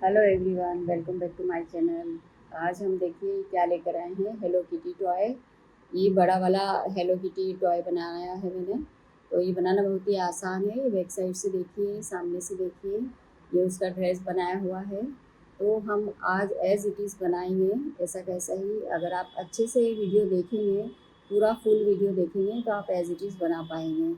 Hello everyone, welcome back to my channel. आज हम देखिए क्या लेकर आए हैं, हेलो किटी टॉय। ये बड़ा वाला हेलो किटी टॉय बनाया है मैंने। तो ये बनाना बहुत ही आसान है। ये बैक साइड से देखिए, सामने से देखिए, ये उसका ड्रेस बनाया हुआ है। तो हम आज एज इट इज़ बनाएंगे, ऐसा कैसा ही। अगर आप अच्छे से वीडियो देखेंगे, पूरा फुल वीडियो देखेंगे, तो आप एज इट इज़ बना पाएंगे।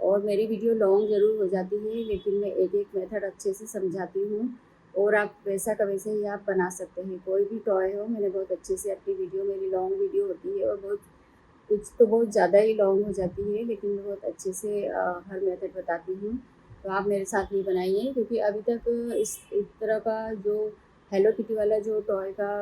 और मेरी वीडियो लॉन्ग ज़रूर हो जाती है, लेकिन मैं एक एक मेथड अच्छे से समझाती हूँ और आप वैसा का वैसे ही आप बना सकते हैं। कोई भी टॉय हो, मैंने बहुत अच्छे से अपनी वीडियो, मेरी लॉन्ग वीडियो होती है और बहुत कुछ तो बहुत ज़्यादा ही लॉन्ग हो जाती है, लेकिन मैं बहुत अच्छे से हर मेथड बताती हूँ। तो आप मेरे साथ ही बनाइए, क्योंकि अभी तक इस तरह का जो हेलो किटी वाला जो टॉय का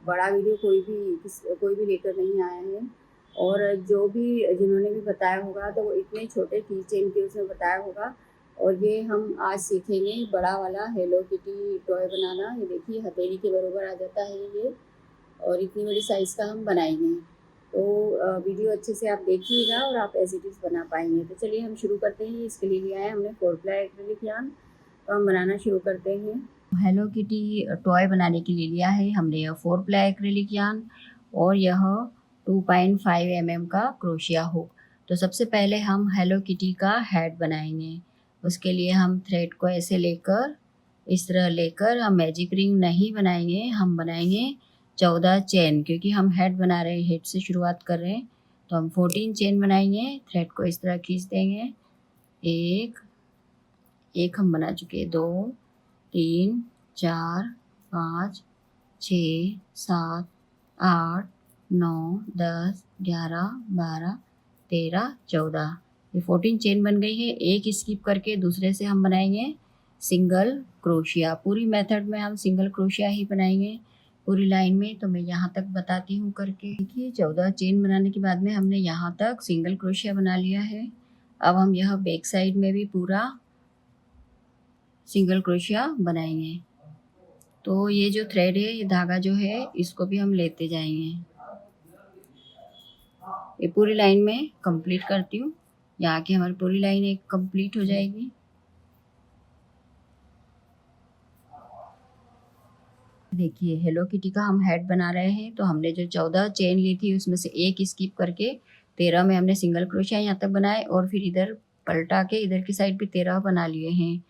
बड़ा वीडियो कोई भी लेकर नहीं आया है। और जो भी जिन्होंने भी बताया होगा, तो वो इतने छोटे की चेन के उसमें बताया होगा। और ये हम आज सीखेंगे बड़ा वाला हेलो किटी टॉय बनाना। ये देखिए, हथेली के बराबर आ जाता है ये, और इतनी बड़ी साइज़ का हम बनाएंगे। तो वीडियो अच्छे से आप देखिएगा और आप एज इट इज़ बना पाएंगे। तो चलिए हम शुरू करते हैं। इसके लिए लिया है हमने 4 प्लाई एक्रिलिक यार्न। तो हम बनाना शुरू करते हैं। हेलो किटी टॉय बनाने के लिए लिया है हमने यह 4 प्लाई एक्रिलिक यार्न और यह 2.5 mm का क्रोशिया हुक। तो सबसे पहले हम हेलो किटी का हेड बनाएंगे। उसके लिए हम थ्रेड को ऐसे लेकर, इस तरह लेकर, हम मैजिक रिंग नहीं बनाएंगे, हम बनाएंगे 14 चेन, क्योंकि हम हेड बना रहे हैं, हेड से शुरुआत कर रहे हैं। तो हम 14 चेन बनाएंगे। थ्रेड को इस तरह खींच देंगे। एक एक हम बना चुके हैं, 2 3 4 5 6 7 8 9 10 11 12 13 14। ये 14 चेन बन गई है। एक स्किप करके दूसरे से हम बनाएंगे सिंगल क्रोशिया। पूरी मेथड में हम सिंगल क्रोशिया ही बनाएंगे, पूरी लाइन में। तो मैं यहाँ तक बताती हूँ करके। देखिए, 14 चेन बनाने के बाद में हमने यहाँ तक सिंगल क्रोशिया बना लिया है। अब हम यह बैक साइड में भी पूरा सिंगल क्रोशिया बनाएंगे। तो ये जो थ्रेड है, ये धागा जो है, इसको भी हम लेते जाएंगे। ये पूरी लाइन में कंप्लीट करती हूँ। यहाँ की हमारी पूरी लाइन एक कंप्लीट हो जाएगी। देखिए, हेलो किटी का हम हेड बना रहे हैं। तो हमने जो 14 चेन ली थी, उसमें से एक स्किप करके 13 में हमने सिंगल क्रोशिया यहाँ तक बनाए, और फिर इधर पलटा के इधर की साइड भी 13 बना लिए हैं।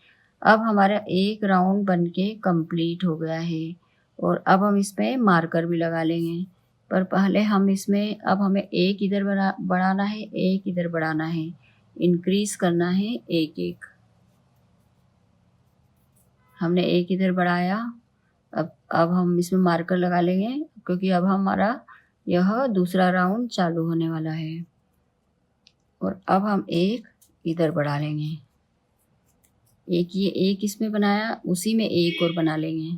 अब हमारा एक राउंड बन के कंप्लीट हो गया है। और अब हम इसमें मार्कर भी लगा लेंगे। पर पहले हम इसमें, अब हमें एक इधर बढ़ाना है, एक इधर बढ़ाना है, इंक्रीज करना है एक एक। हमने एक इधर बढ़ाया। अब हम इसमें मार्कर लगा लेंगे, क्योंकि अब हमारा यह दूसरा राउंड चालू होने वाला है। और अब हम एक इधर बढ़ा लेंगे। एक इसमें बनाया, उसी में एक और बना लेंगे।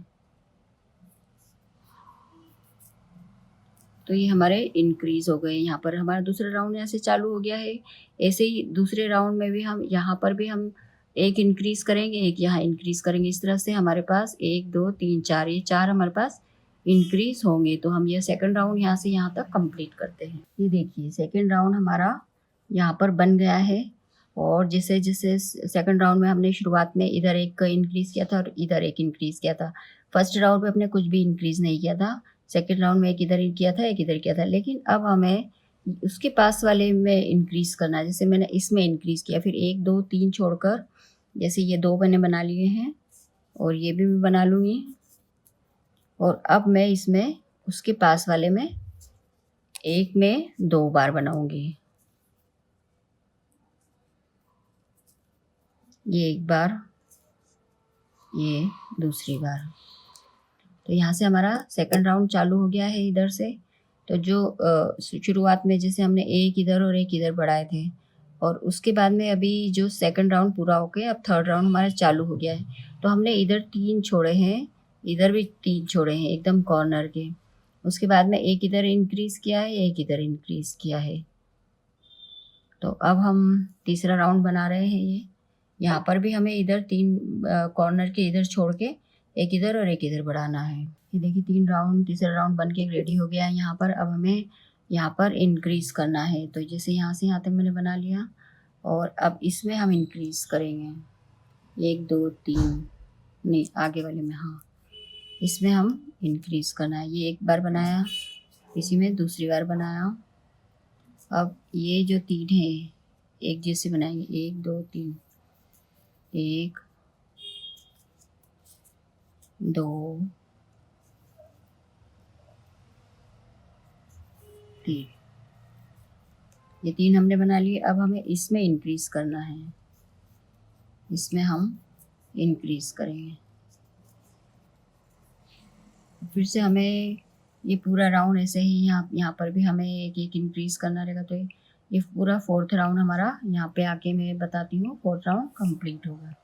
तो ये हमारे इंक्रीज हो गए। यहाँ पर हमारा दूसरा राउंड यहाँ से चालू हो गया है। ऐसे ही दूसरे राउंड में भी हम यहाँ पर भी हम एक इंक्रीज करेंगे, एक यहाँ इंक्रीज करेंगे। इस तरह से हमारे पास 1 2 3 4, ये 4 हमारे पास इंक्रीज होंगे। तो हम ये सेकंड राउंड यहाँ से यहाँ तक कंप्लीट करते हैं। ये देखिए, सेकंड राउंड हमारा यहाँ पर बन गया है। और जैसे जैसे सेकंड राउंड में हमने शुरुआत में इधर एक इंक्रीज किया था और इधर एक इंक्रीज किया था। फर्स्ट राउंड में अपने कुछ भी इंक्रीज नहीं किया था। सेकेंड राउंड में एक इधर किया था, एक इधर किया था। लेकिन अब हमें उसके पास वाले में इंक्रीज करना है। जैसे मैंने इसमें इंक्रीज किया, फिर 1 2 3 छोड़कर, जैसे ये 2 मैंने बना लिए हैं, और ये भी मैं बना लूँगी। और अब मैं इसमें उसके पास वाले में एक में 2 बार बनाऊंगी। ये एक बार, ये दूसरी बार। तो यहाँ से हमारा सेकंड राउंड चालू हो गया है इधर से। तो जो शुरुआत में जैसे हमने एक इधर और एक इधर बढ़ाए थे, और उसके बाद में अभी जो सेकंड राउंड पूरा हो गया, अब थर्ड राउंड हमारा चालू हो गया है। तो हमने इधर 3 छोड़े हैं, इधर भी 3 छोड़े हैं, एकदम कॉर्नर के। उसके बाद में एक इधर इंक्रीज किया है, एक इधर इंक्रीज किया है। तो अब हम तीसरा राउंड बना रहे हैं। ये यहाँ पर भी हमें इधर 3 कॉर्नर के इधर छोड़ के एक इधर और एक इधर बढ़ाना है। ये देखिए, 3 राउंड, तीसरा राउंड बन के रेडी हो गया है यहाँ पर। अब हमें यहाँ पर इंक्रीज करना है। तो जैसे यहाँ से यहाँ तक मैंने बना लिया, और अब इसमें हम इंक्रीज करेंगे 1 2 3, नहीं, आगे वाले में, हाँ, इसमें हम इंक्रीज़ करना है। ये एक बार बनाया, इसी में दूसरी बार बनाया। अब ये जो 3 हैं एक जैसे बनाएंगे, 1 2 3, 1 2 3, ये 3 हमने बना लिए। अब हमें इसमें इंक्रीज़ करना है, इसमें हम इंक्रीज़ करेंगे। फिर से हमें ये पूरा राउंड ऐसे ही यहाँ पर भी हमें एक एक इंक्रीज़ करना रहेगा। तो ये पूरा 4th राउंड हमारा यहाँ पे आके मैं बताती हूँ 4th राउंड कंप्लीट होगा।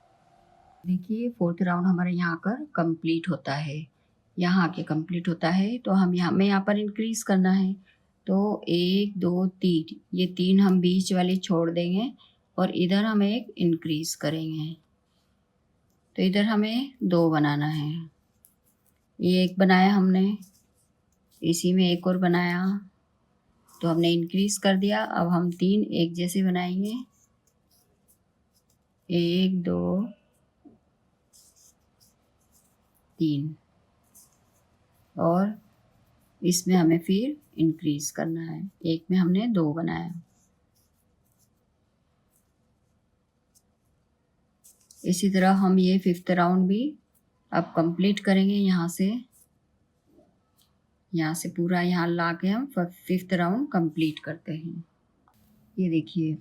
देखिए 4th राउंड हमारे यहाँ आकर कंप्लीट होता है, यहाँ आके कंप्लीट होता है। तो हमें यहाँ पर इंक्रीज़ करना है। तो 1 2 3, ये 3 हम बीच वाले छोड़ देंगे और इधर हम एक इंक्रीज़ करेंगे। तो इधर हमें 2 बनाना है। ये एक बनाया हमने, इसी में एक और बनाया, तो हमने इंक्रीज़ कर दिया। अब हम 3 एक जैसे बनाएंगे, 1 2 3, और इसमें हमें फिर इंक्रीज़ करना है। एक में हमने 2 बनाया। इसी तरह हम ये 5th राउंड भी अब कंप्लीट करेंगे। यहाँ से पूरा यहाँ ला के हम 5th राउंड कंप्लीट करते हैं। ये देखिए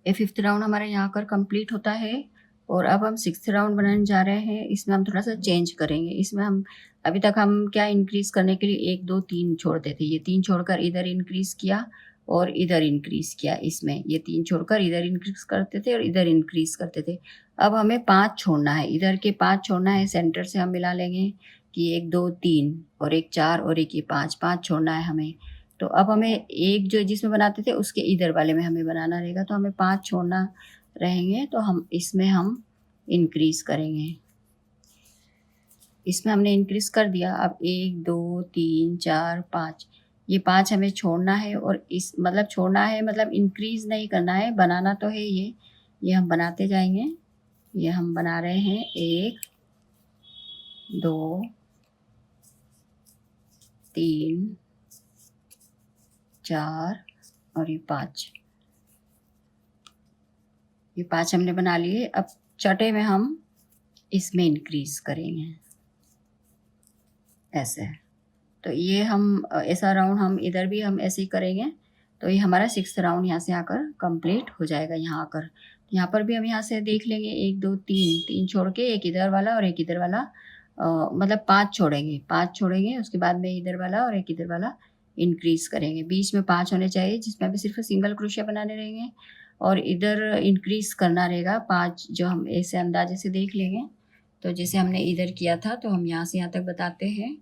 ये 5th राउंड हमारे यहाँ कर कंप्लीट होता है। और अब हम 6th राउंड बनाने जा रहे हैं। इसमें हम थोड़ा सा चेंज करेंगे। इसमें हम अभी तक हम क्या इंक्रीज़ करने के लिए 1 2 3 छोड़ते थे, ये 3 छोड़कर इधर इंक्रीज़ किया और इधर इंक्रीज़ किया। इसमें ये 3 छोड़कर इधर इंक्रीज़ करते थे और इधर इंक्रीज़ करते थे। अब हमें 5 छोड़ना है, इधर के 5 छोड़ना है। सेंटर से हम मिला लेंगे कि 1 2 3 और एक 4 और एक ये 5 छोड़ना है हमें। तो अब हमें एक जो जिसमें बनाते थे उसके इधर वाले में हमें बनाना रहेगा। तो हमें 5 छोड़ना रहेंगे। तो हम इसमें हम इंक्रीज़ करेंगे। इसमें हमने इंक्रीज़ कर दिया। अब 1 2 3 4 5, ये 5 हमें छोड़ना है। और इस मतलब छोड़ना है मतलब इंक्रीज़ नहीं करना है, बनाना तो है ये हम बनाते जाएंगे। ये हम बना रहे हैं 1 2 3 4 और ये 5, ये 5 हमने बना लिए। अब छठे में हम इसमें इंक्रीज़ करेंगे ऐसे। तो ये हम ऐसा राउंड हम इधर भी हम ऐसे ही करेंगे। तो ये हमारा 6th राउंड यहाँ से आकर कंप्लीट हो जाएगा। यहाँ आकर यहाँ पर भी हम यहाँ से देख लेंगे 1 2 3 छोड़ के एक इधर वाला और एक इधर वाला, मतलब 5 छोड़ेंगे। उसके बाद में इधर वाला और एक इधर वाला इंक्रीज़ करेंगे। बीच में 5 होने चाहिए जिसमें अभी सिर्फ सिंगल क्रोशिया बनाने रहेंगे और इधर इंक्रीज़ करना रहेगा 5, जो हम ऐसे अंदाजे से देख लेंगे। तो जैसे हमने इधर किया था तो हम यहाँ से यहाँ तक बताते हैं।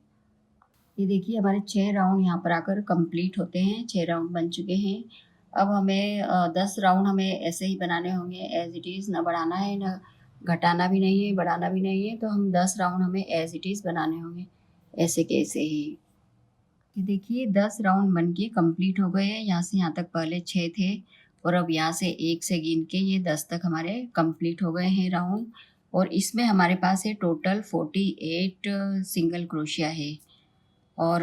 ये देखिए हमारे 6 राउंड यहाँ पर आकर कंप्लीट होते हैं। 6 राउंड बन चुके हैं। अब हमें 10 राउंड हमें ऐसे ही बनाने होंगे एज़ इट इज़, ना बढ़ाना है ना घटाना भी नहीं है, बढ़ाना भी नहीं है। तो हम 10 राउंड हमें एज़ इट इज़ बनाने होंगे ऐसे कैसे ही। ये देखिए 10 राउंड बन के कम्प्लीट हो गए हैं। यहाँ से यहाँ तक पहले 6 थे और अब यहाँ से 1 से गिन के ये 10 तक हमारे कंप्लीट हो गए हैं राउंड। और इसमें हमारे पास है टोटल 48 सिंगल क्रोशिया है और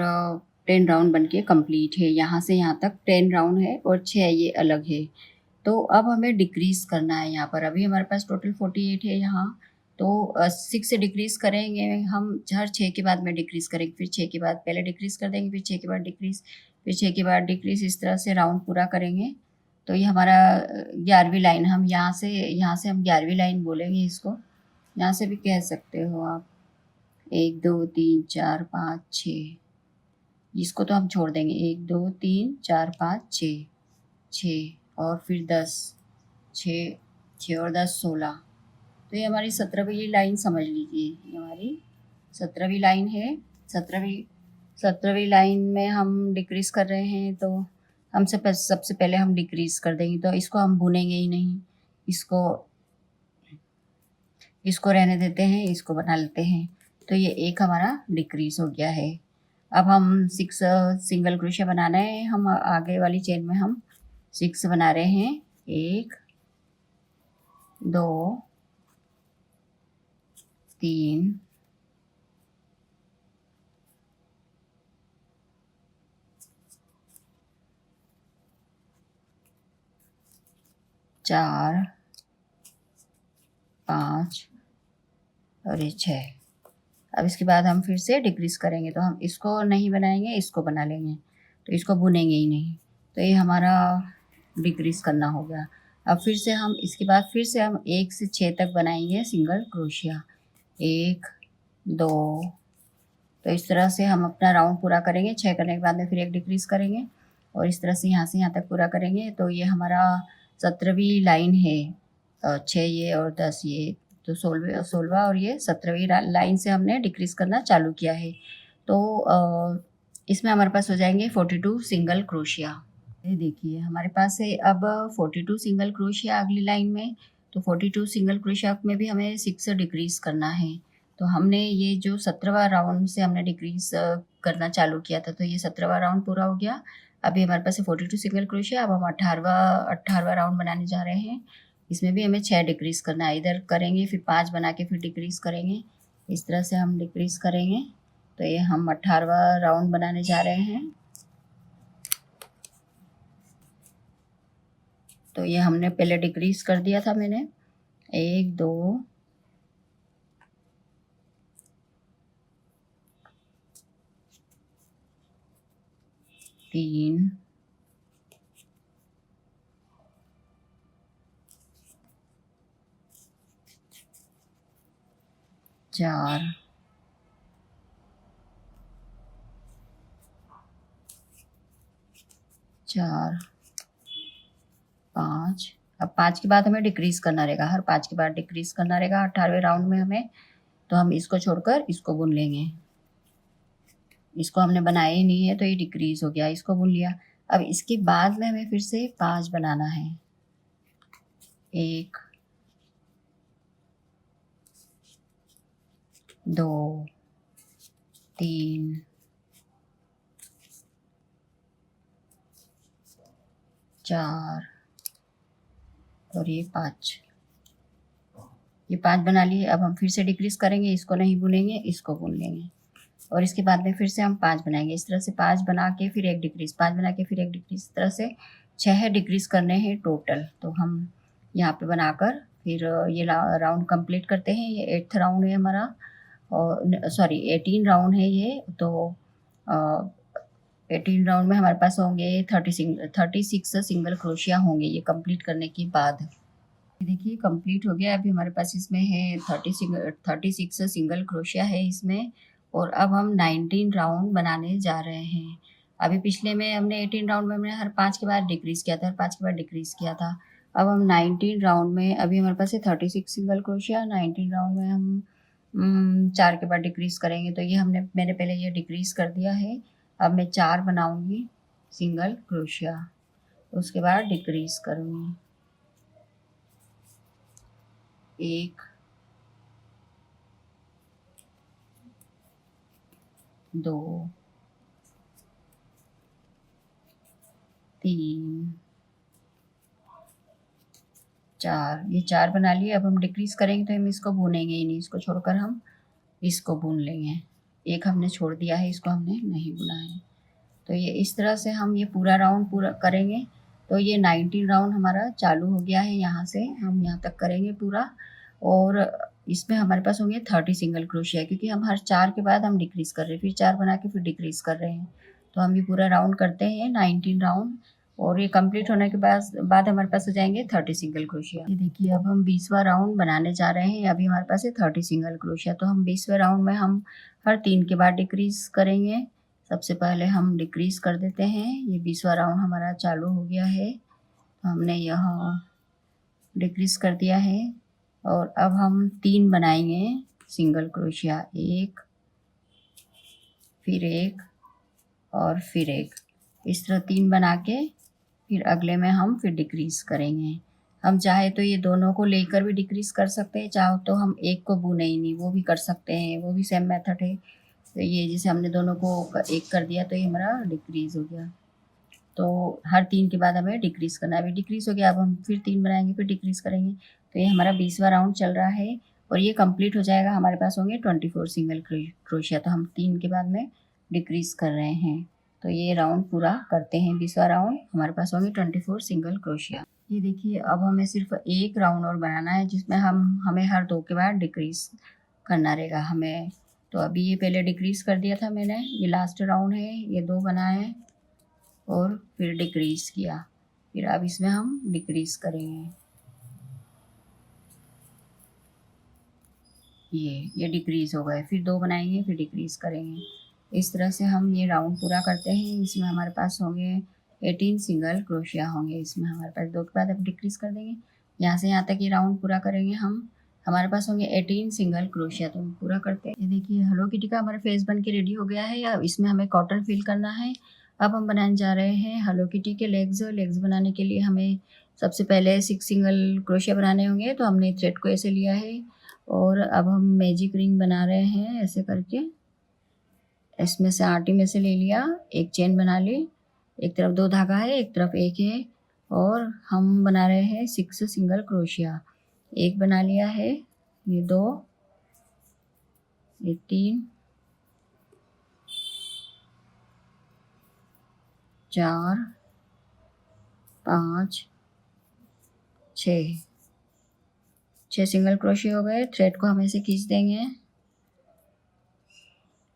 10 राउंड बन के कम्प्लीट है। यहाँ से यहाँ तक 10 राउंड है और 6 ये अलग है। तो अब हमें डिक्रीज़ करना है यहाँ पर। अभी हमारे पास टोटल 48 है यहाँ। तो 6 से डिक्रीज़ करेंगे हम, हर 6 के बाद में डिक्रीज़ करेंगे। फिर 6 के बाद पहले डिक्रीज़ कर देंगे, फिर 6 के बाद डिक्रीज़, फिर 6 के बाद डिक्रीज़, इस तरह से राउंड पूरा करेंगे। तो ये हमारा 11वीं लाइन, हम यहाँ से हम 11वीं लाइन बोलेंगे इसको। यहाँ से भी कह सकते हो आप 1 2 3 4 5 6, इसको तो हम छोड़ देंगे 1 2 3 4 5 6 और फिर 10, 6 और 10 16। तो ये हमारी 17वीं लाइन समझ लीजिए, ये हमारी 17वीं लाइन है। 17वीं लाइन में हम डिक्रीज़ कर रहे हैं। तो हम सबसे पहले हम डिक्रीज़ कर देंगे। तो इसको हम बुनेंगे ही नहीं, इसको रहने देते हैं, इसको बना लेते हैं। तो ये एक हमारा डिक्रीज़ हो गया है। अब हम 6 सिंगल क्रोशिया बनाना है। हम आगे वाली चेन में हम 6 बना रहे हैं। 1 2 3 4 5 और ये 6। अब इसके बाद हम फिर से डिक्रीज करेंगे, तो हम इसको नहीं बनाएंगे, इसको बना लेंगे, तो इसको बुनेंगे ही नहीं, तो ये हमारा डिक्रीज करना हो गया। अब फिर से हम इसके बाद फिर से हम 1 से 6 तक बनाएंगे सिंगल क्रोशिया, 1 2। तो इस तरह से हम अपना राउंड पूरा करेंगे। 6 करने के बाद में फिर एक डिक्रीज करेंगे और इस तरह से यहाँ तक पूरा करेंगे। तो ये हमारा 17वीं लाइन है, 6 ये और 10 ये, तो 16वां और ये 17वीं लाइन से हमने डिक्रीज करना चालू किया है। तो इसमें हमारे पास हो जाएंगे 42 सिंगल क्रोशिया। ये देखिए हमारे पास है अब 42 सिंगल क्रोशिया अगली लाइन में। तो 42 सिंगल क्रोशिया में भी हमें 6 डिक्रीज करना है। तो हमने ये जो 17वां राउंड से हमने डिक्रीज करना चालू किया था, तो ये 17वां राउंड पूरा हो गया। अभी हमारे पास 42 सिंगल क्रोशिया। अब हम 18वां राउंड बनाने जा रहे हैं। इसमें भी हमें 6 डिक्रीज करना है। इधर करेंगे फिर 5 बना के फिर डिक्रीज करेंगे, इस तरह से हम डिक्रीज करेंगे। तो ये हम 18वां राउंड बनाने जा रहे हैं। तो ये हमने पहले डिक्रीज कर दिया था मैंने, 1 2 3 4 4 5। अब 5 के बाद हमें डिक्रीज करना रहेगा, हर 5 के बाद डिक्रीज करना रहेगा 18वें राउंड में हमें। तो हम इसको छोड़कर इसको बुन लेंगे। इसको हमने बनाया ही नहीं है तो ये डिक्रीज हो गया, इसको बुन लिया। अब इसके बाद में हमें फिर से 5 बनाना है, 1 2 3 4 और ये 5। ये 5 बना लिए। अब हम फिर से डिक्रीज करेंगे, इसको नहीं बुनेंगे, इसको बुन लेंगे और इसके बाद में फिर से हम 5 बनाएंगे। इस तरह से 5 बना के फिर एक डिक्रीज, 5 बना के फिर एक डिक्रीज, इस तरह से 6 डिक्रीज करने हैं टोटल। तो हम यहाँ पे बनाकर फिर ये राउंड कंप्लीट करते हैं। ये 8th राउंड है हमारा, और सॉरी 18 राउंड है ये। तो 18 राउंड में हमारे पास होंगे 36 सिंगल क्रोशिया होंगे ये कंप्लीट करने के बाद। देखिए कंप्लीट हो गया। अभी हमारे पास इसमें है 36 सिंगल क्रोशिया है इसमें। और अब हम 19 राउंड बनाने जा रहे हैं। अभी पिछले में हमने 18 राउंड में हमने हर 5 के बाद डिक्रीज किया था, हर 5 के बाद डिक्रीज किया था। अब हम 19 राउंड में, अभी हमारे पास है 36 सिंगल क्रोशिया, 19 राउंड में हम 4 के बाद डिक्रीज करेंगे। तो ये मैंने पहले ये डिक्रीज कर दिया है। अब मैं 4 बनाऊंगी सिंगल क्रोशिया, उसके बाद डिक्रीज करूँगी, 1 2 3 4। ये 4 बना लिए। अब हम डिक्रीज करेंगे तो हम इसको भूनेंगे ही नहीं, इसको छोड़कर हम इसको भून लेंगे। एक हमने छोड़ दिया है, इसको हमने नहीं भुना है। तो ये इस तरह से हम ये पूरा राउंड पूरा करेंगे। तो ये 19 राउंड हमारा चालू हो गया है, यहाँ से हम यहाँ तक करेंगे पूरा। और इसमें हमारे पास होंगे 30 सिंगल क्रोशिया, क्योंकि हम हर 4 के बाद हम डिक्रीज कर रहे हैं, फिर 4 बना के फिर डिक्रीज कर रहे हैं। तो हम ये पूरा राउंड करते हैं 19 राउंड, और ये कंप्लीट होने के बाद हमारे पास हो जाएंगे 30 सिंगल क्रोशिया। ये देखिए अब हम 20वां राउंड बनाने जा रहे हैं। अभी हमारे पास है 30 सिंगल क्रोशिया। तो हम 20वें राउंड में हम हर 3 के बाद डिक्रीज करेंगे। सबसे पहले हम डिक्रीज कर देते हैं। ये 20वां राउंड हमारा चालू हो गया है, तो हमने यहाँ डिक्रीज कर दिया है। और अब हम 3 बनाएंगे सिंगल क्रोशिया, 1 फिर 1 और फिर 1, इस तरह 3 बना के फिर अगले में हम फिर डिक्रीज करेंगे। हम चाहे तो ये दोनों को लेकर भी डिक्रीज कर सकते हैं, चाहो तो हम एक को बुने ही नहीं, वो भी कर सकते हैं, वो भी सेम मेथड है। तो ये जैसे हमने दोनों को एक कर दिया तो ये हमारा डिक्रीज हो गया। तो हर 3 के बाद हमें डिक्रीज करना है। अभी डिक्रीज हो गया, अब हम फिर 3 बनाएंगे, फिर डिक्रीज करेंगे। तो ये हमारा 20वां राउंड चल रहा है और ये कंप्लीट हो जाएगा। हमारे पास होंगे 24 सिंगल क्रोशिया। तो हम 3 के बाद में डिक्रीज कर रहे हैं। तो ये राउंड पूरा करते हैं, 20वां राउंड हमारे पास होंगे 24 सिंगल क्रोशिया। ये देखिए अब हमें सिर्फ एक राउंड और बनाना है, जिसमें हमें हर 2 के बाद डिक्रीज करना रहेगा हमें। तो अभी ये पहले डिक्रीज कर दिया था मैंने, ये लास्ट राउंड है, ये 2 बनाए और फिर डिक्रीज किया, फिर अब इसमें हम डिक्रीज करेंगे। ये डिक्रीज हो गए, फिर 2 बनाएंगे, फिर डिक्रीज करेंगे। इस तरह से हम ये राउंड पूरा करते हैं। इसमें हमारे पास होंगे 18 सिंगल क्रोशिया होंगे। इसमें हमारे पास 2 के बाद अब डिक्रीज कर देंगे, यहाँ से यहाँ तक ये राउंड पूरा करेंगे हम। हमारे पास होंगे 18 सिंगल क्रोशिया। तो हम पूरा करते हैं। ये देखिए हेलो किटी का हमारा फेस बन के रेडी हो गया है। अब इसमें हमें कॉटन फिल करना है। अब हम बनाने जा रहे हैं हेलो किटी के लेग्स बनाने के लिए हमें सबसे पहले 6 सिंगल क्रोशिया बनाने होंगे। तो हमने थ्रेड को ऐसे लिया है और अब हम मैजिक रिंग बना रहे हैं ऐसे करके। इसमें से आटी में से ले लिया, एक चेन बना ली, एक तरफ 2 धागा है, एक तरफ 1 है, और हम बना रहे हैं 6 सिंगल क्रोशिया। एक बना लिया है, ये 2, ये 3, 4, 5, 6 सिंगल क्रोशिया हो गए। थ्रेड को हम ऐसे खींच देंगे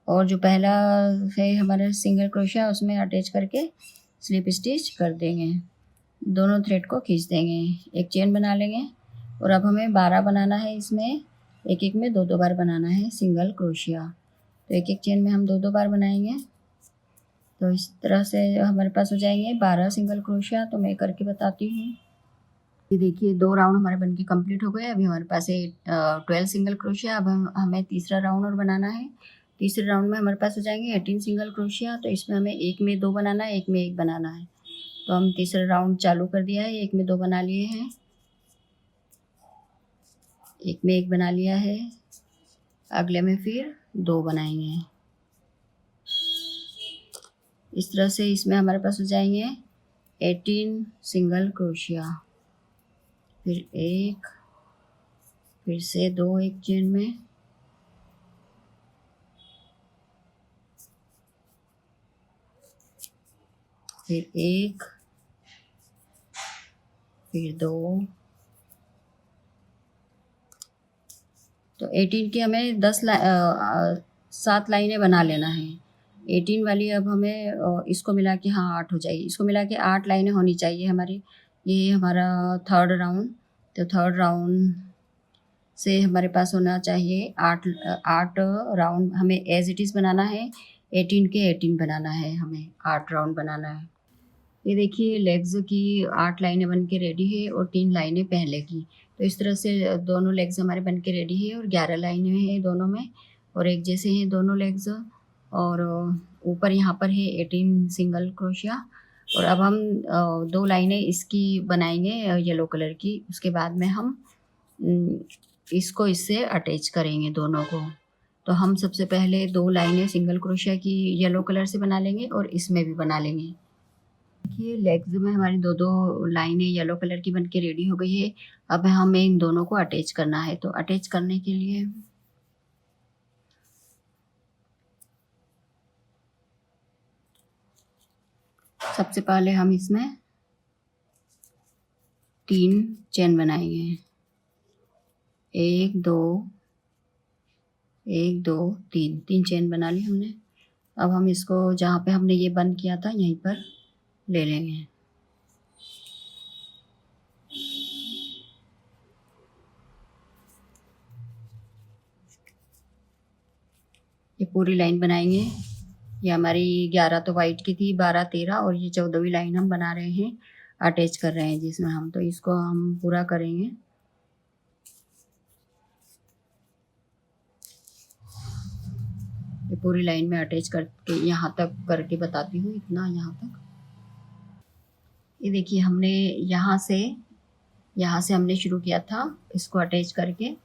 और जो पहला है हमारा सिंगल क्रोशिया उसमें अटैच करके स्लिप स्टिच कर देंगे। दोनों थ्रेड को खींच देंगे, एक चेन बना लेंगे। और अब हमें 12 बनाना है। इसमें एक एक में 2 बार बनाना है सिंगल क्रोशिया। तो एक एक चेन में हम 2 बार बनाएंगे। तो इस तरह से हमारे पास हो जाएंगे 12 सिंगल क्रोशिया। तो मैं करके बताती हूँ। ये देखिए 2 राउंड हमारे बनके कंप्लीट हो गए। अभी हमारे पास है 12 सिंगल क्रोशिया। अब हमें तीसरा राउंड और बनाना है। तीसरे राउंड में हमारे पास हो जाएंगे 18 सिंगल क्रोशिया। तो इसमें हमें एक में 2 बनाना है, एक में 1 बनाना है। तो हम तीसरा राउंड चालू कर दिया है। एक में 2 बना लिए हैं, एक में 1 बना लिया है, अगले में फिर 2 बनाएंगे। इस तरह से इसमें हमारे पास हो जाएंगे 18 सिंगल क्रोशिया। फिर 1, फिर से 2 एक चेन में, फिर 1, फिर 2। तो 18 की हमें 7 लाइनें बना लेना है। 18 वाली अब हमें इसको मिला के, हाँ 8 हो जाएगी। इसको मिला के 8 लाइनें होनी चाहिए हमारी। ये हमारा थर्ड राउंड। तो थर्ड राउंड से हमारे पास होना चाहिए 8 राउंड। हमें एज इट इज़ बनाना है, 18 के 18 बनाना है, हमें 8 राउंड बनाना है। ये देखिए लेग्स की 8 लाइनें बन के रेडी है और 3 लाइनें पहले की। तो इस तरह से दोनों लेग्स हमारे बन के रेडी है और 11 लाइनें हैं दोनों में और एक जैसे हैं दोनों लेग्स। और ऊपर यहाँ पर है 18 सिंगल क्रोशिया। और अब हम 2 लाइनें इसकी बनाएंगे येलो कलर की। उसके बाद में हम इसको इससे अटैच करेंगे दोनों को। तो हम सबसे पहले 2 लाइनें सिंगल क्रोशिया की येलो कलर से बना लेंगे और इसमें भी बना लेंगे। देखिए लेग्स में हमारी 2 लाइनें येलो कलर की बनके रेडी हो गई है। अब हमें इन दोनों को अटैच करना है। तो अटैच करने के लिए सबसे पहले हम इसमें 3 चेन बनाएंगे। 1 2 1 2 3 चेन बना ली हमने। अब हम इसको जहाँ पे हमने ये बंद किया था यहीं पर ले लेंगे। ये पूरी लाइन बनाएंगे। ये हमारी 11 तो वाइट की थी, 12 13 और ये 14वीं लाइन हम बना रहे हैं, अटैच कर रहे हैं जिसमें हम। तो इसको हम पूरा करेंगे। ये पूरी लाइन में अटैच करके यहाँ तक करके बताती हूँ, इतना यहाँ तक। ये देखिए हमने यहाँ से हमने शुरू किया था इसको अटैच करके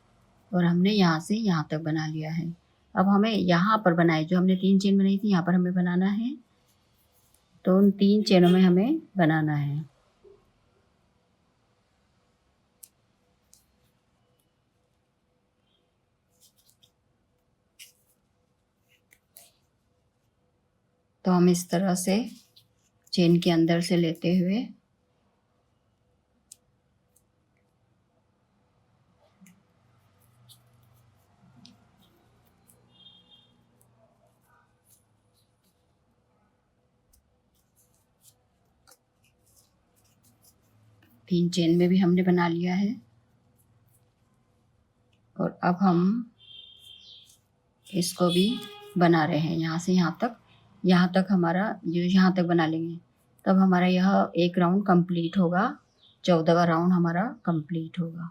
और हमने यहाँ से यहाँ तक बना लिया है। अब हमें यहाँ पर बनाए, जो हमने 3 चेन बनाई थी यहाँ पर हमें बनाना है। तो उन 3 चेनों में हमें बनाना है। तो हम इस तरह से चेन के अंदर से लेते हुए 3 चेन में भी हमने बना लिया है। और अब हम इसको भी बना रहे हैं यहाँ से यहाँ तक हमारा यहाँ तक बना लेंगे, तब हमारा यह एक राउंड कंप्लीट होगा, 14वां राउंड हमारा कंप्लीट होगा।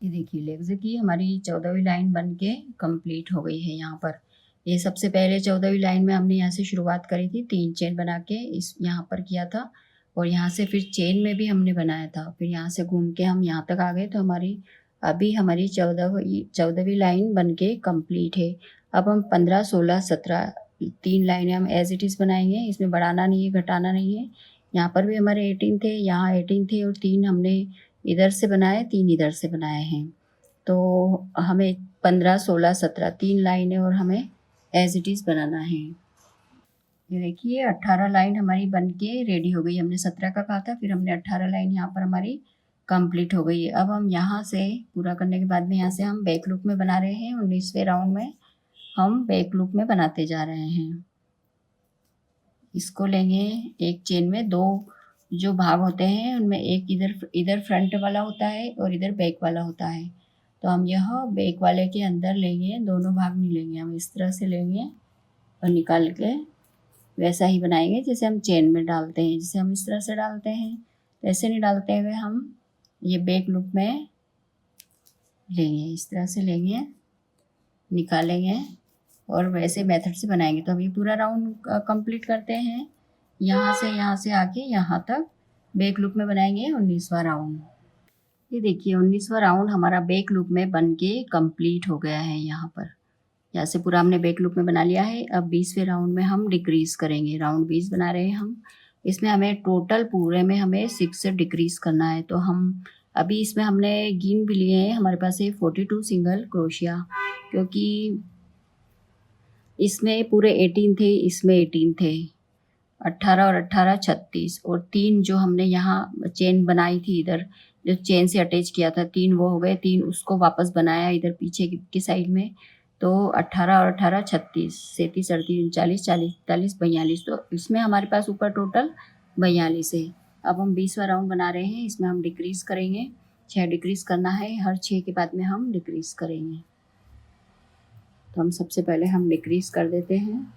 ये देखिए लेग्स की हमारी 14वीं लाइन बन के कंप्लीट हो गई है। यहाँ पर ये सबसे पहले 14वीं लाइन में हमने यहाँ से शुरुआत करी थी, 3 चेन बना के इस यहाँ पर किया था, और यहाँ से फिर चेन में भी हमने बनाया था, फिर यहाँ से घूम के हम यहाँ तक आ गए। तो अभी हमारी 14वीं लाइन बन के कम्प्लीट है। अब हम 15, 16, 17 3 लाइनें हम एज इट इज़ बनाएंगे, इसमें बढ़ाना नहीं है, घटाना नहीं है। यहाँ पर भी हमारे 18 थे, यहाँ 18 थे, और 3 हमने इधर से बनाए, 3 इधर से बनाए हैं। तो हमें 15, 16, 17 3 लाइनें और हमें एज इट इज़ बनाना है। ये देखिए 18 लाइन हमारी बन के रेडी हो गई। हमने 17 का कहा था, फिर हमने 18 लाइन यहाँ पर हमारी कंप्लीट हो गई है। अब हम यहाँ से पूरा करने के बाद में यहाँ से हम बैक लूप में बना रहे हैं। 19वें राउंड में हम बैक लूप में बनाते जा रहे हैं। इसको लेंगे, एक चेन में 2 जो भाग होते हैं उनमें एक इधर फ्रंट वाला होता है और इधर बैक वाला होता है। तो हम यह बैक वाले के अंदर लेंगे, दोनों भाग नहीं लेंगे, हम इस तरह से लेंगे और निकाल के वैसा ही बनाएंगे जैसे हम चेन में डालते हैं। जैसे हम इस तरह से डालते हैं ऐसे नहीं डालते हुए हम ये बैक लूप में लेंगे, इस तरह से लेंगे, निकालेंगे और वैसे मेथड से बनाएंगे। तो हम ये पूरा राउंड कंप्लीट करते हैं। यहाँ से आके यहाँ तक बैक लूप में बनाएंगे 19वां राउंड। ये देखिए 19वां राउंड हमारा बैक लूप में बन के कंप्लीट हो गया है। यहाँ से पूरा हमने बैक लूप में बना लिया है। अब 20वें राउंड में हम डिक्रीज करेंगे। राउंड 20 बना रहे हैं हम। इसमें हमें टोटल पूरे में हमें 6 से डिक्रीज करना है। तो हम अभी इसमें हमने गिन भी लिए हैं, हमारे पास है 42 सिंगल क्रोशिया, क्योंकि इसमें पूरे 18 थे, इसमें 18 थे, 18 और 18 36, और 3 जो हमने यहाँ चेन बनाई थी इधर जो चेन से अटैच किया था 3 वो हो गए, 3 उसको वापस बनाया इधर पीछे की साइड में। तो 18 और 18 36, 37, 38, 39, 40, 41, 42, तो इसमें हमारे पास ऊपर टोटल 42 है। अब हम 20वां राउंड बना रहे हैं। इसमें हम डिक्रीज करेंगे, 6 डिक्रीज करना है, हर 6 के बाद में हम डिक्रीज करेंगे। तो हम सबसे पहले हम डिक्रीज कर देते हैं।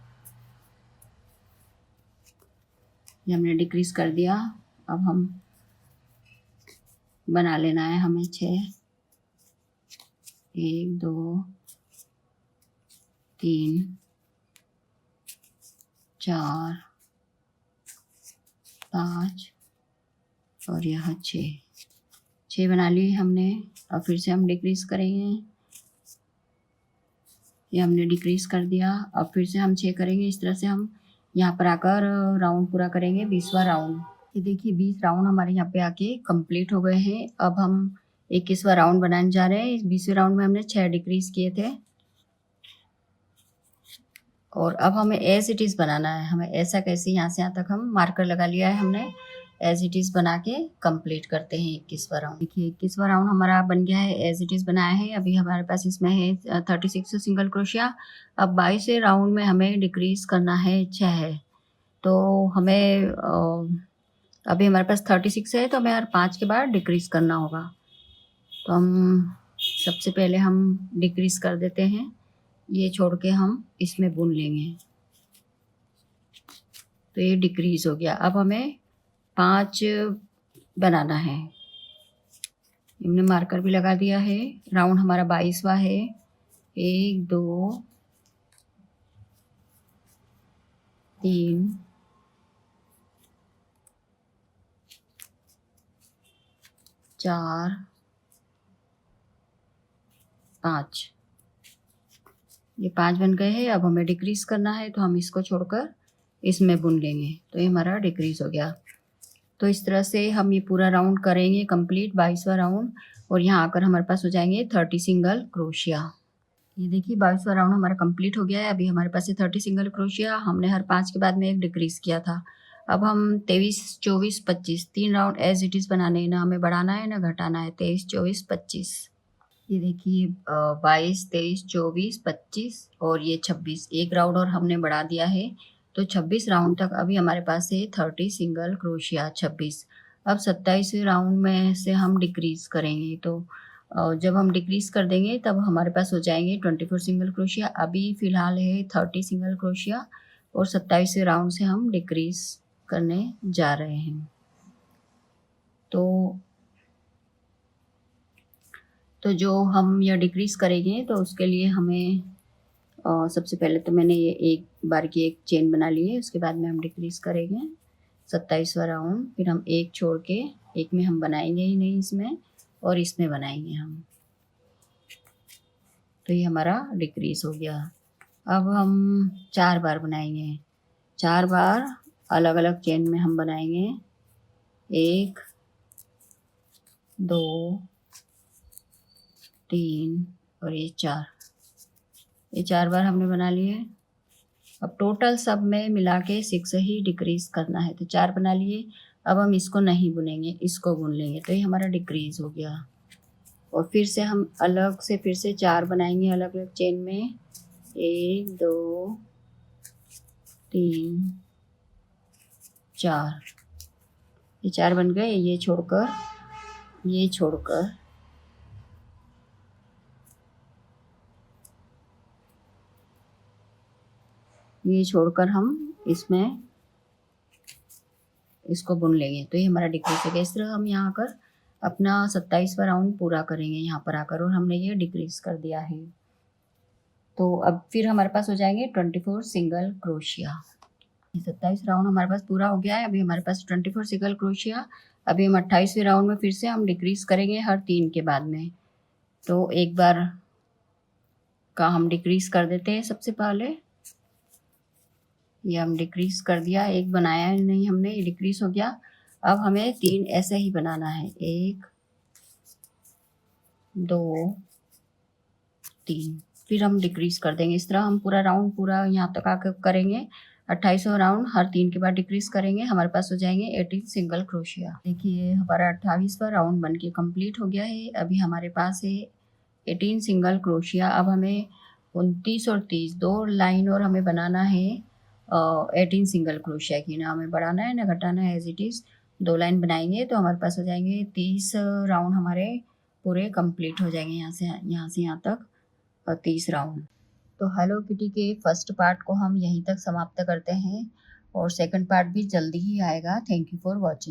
ये हमने डिक्रीज कर दिया। अब हम बना लेना है हमें 6, 1 2 3 4 5 और यह 6 बना ली हमने। अब फिर से हम डिक्रीज करेंगे। ये हमने डिक्रीज कर दिया। अब फिर से हम 6 करेंगे। इस तरह से हम यहाँ पर आकर राउंड पूरा करेंगे, 20वां राउंड। ये देखिए 20 राउंड हमारे यहाँ पे आके कंप्लीट हो गए हैं। अब हम 21वां राउंड बनाने जा रहे हैं। इस 20वें राउंड में हमने 6 डिक्रीज किए थे और अब हमें एज इट इज़ बनाना है। हमें ऐसा कैसे, यहाँ से यहाँ तक हम मार्कर लगा लिया है हमने। एज इट इज़ बना के कंप्लीट करते हैं 21वां राउंड। देखिए 21वां राउंड हमारा बन गया है, एज इट इज़ बनाया है। अभी हमारे पास इसमें है 36 सिंगल क्रोशिया। अब 22वें राउंड में हमें डिक्रीज करना है 6 है। तो हमें अभी हमारे पास 36 है, तो हमें हर 5 के बाद डिक्रीज करना होगा। तो हम सबसे पहले हम डिक्रीज कर देते हैं, ये छोड़ के हम इसमें बुन लेंगे। तो ये डिक्रीज हो गया। अब हमें 5 बनाना है। हमने मार्कर भी लगा दिया है। राउंड हमारा 22वां है। 1 2 3 4 5, ये 5 बन गए हैं। अब हमें डिक्रीज करना है, तो हम इसको छोड़कर इसमें बुन लेंगे। तो ये हमारा डिक्रीज हो गया। तो इस तरह से हम ये पूरा राउंड करेंगे कंप्लीट, 22वां राउंड, और यहाँ आकर हमारे पास हो जाएंगे 30 सिंगल क्रोशिया। ये देखिए 22वां राउंड हमारा कंप्लीट हो गया है। अभी हमारे पास है 30 सिंगल क्रोशिया। हमने हर 5 के बाद में एक डिक्रीज किया था। अब हम 23 24 25 3 राउंड एज इट इज़ बनाने हैं, ना हमें बढ़ाना है ना घटाना है। 23 24 25, ये देखिए 22 23 24 25 और ये 26, एक राउंड और हमने बढ़ा दिया है। तो 26 राउंड तक अभी हमारे पास है 30 सिंगल क्रोशिया 26। अब 27वें राउंड में से हम डिक्रीज़ करेंगे, तो जब हम डिक्रीज़ कर देंगे तब हमारे पास हो जाएंगे 24 सिंगल क्रोशिया। अभी फ़िलहाल है 30 सिंगल क्रोशिया और 27वें राउंड से हम डिक्रीज़ करने जा रहे हैं। तो जो हम यह डिक्रीज़ करेंगे तो उसके लिए हमें सबसे पहले तो मैंने ये एक बार की एक चेन बना ली है, उसके बाद में हम डिक्रीज़ करेंगे 27वां राउंड, फिर हम एक छोड़ के एक में हम बनाएंगे ही नहीं इसमें, और इसमें बनाएंगे हम। तो ये हमारा डिक्रीज़ हो गया। अब हम 4 बार बनाएंगे, 4 बार अलग अलग चेन में हम बनाएंगे, 1 2 3 और ये 4। ये 4 बार हमने बना लिए। अब टोटल सब में मिला के 6 ही डिक्रीज़ करना है, तो 4 बना लिए। अब हम इसको नहीं बुनेंगे, इसको बुन लेंगे, तो ये हमारा डिक्रीज़ हो गया। और फिर से हम अलग से फिर से 4 बनाएंगे अलग अलग चेन में, 1 2 3 4। ये 4 बन गए। ये छोड़कर हम इसमें इसको बुन लेंगे, तो ये हमारा डिक्रीज हो गया। इस तरह हम यहाँ कर अपना 27वां राउंड पूरा करेंगे यहाँ पर आकर, और हमने ये डिक्रीज कर दिया है। तो अब फिर हमारे पास हो जाएंगे 24 सिंगल क्रोशिया। 27 राउंड हमारे पास पूरा हो गया है। अभी हमारे पास 24 सिंगल क्रोशिया। अभी हम 28वें राउंड में फिर से हम डिक्रीज करेंगे हर 3 के बाद में। तो एक बार का हम डिक्रीज कर देते हैं। सबसे पहले ये हम डिक्रीज कर दिया, एक बनाया नहीं हमने, ये डिक्रीज हो गया। अब हमें 3 ऐसे ही बनाना है, 1 2 3, फिर हम डिक्रीज कर देंगे। इस तरह हम पूरा राउंड पूरा यहाँ तक आकर करेंगे। 28वां राउंड हर 3 के बाद डिक्रीज करेंगे, हमारे पास हो जाएंगे 18 सिंगल क्रोशिया। देखिए हमारा 28वां राउंड बनके कंप्लीट हो गया है। अभी हमारे पास है 18 सिंगल क्रोशिया। अब हमें 29 और 30 2 लाइन और हमें बनाना है 18 सिंगल क्रोशिया की, ना हमें बढ़ाना है ना घटाना है, एज इट इज़ 2 लाइन बनाएंगे तो हमारे पास हो जाएंगे 30 राउंड हमारे पूरे कंप्लीट हो जाएंगे, यहाँ से यहाँ तक 30 राउंड। तो हेलो किटी के फर्स्ट पार्ट को हम यहीं तक समाप्त करते हैं, और सेकंड पार्ट भी जल्दी ही आएगा। Thank you for watching.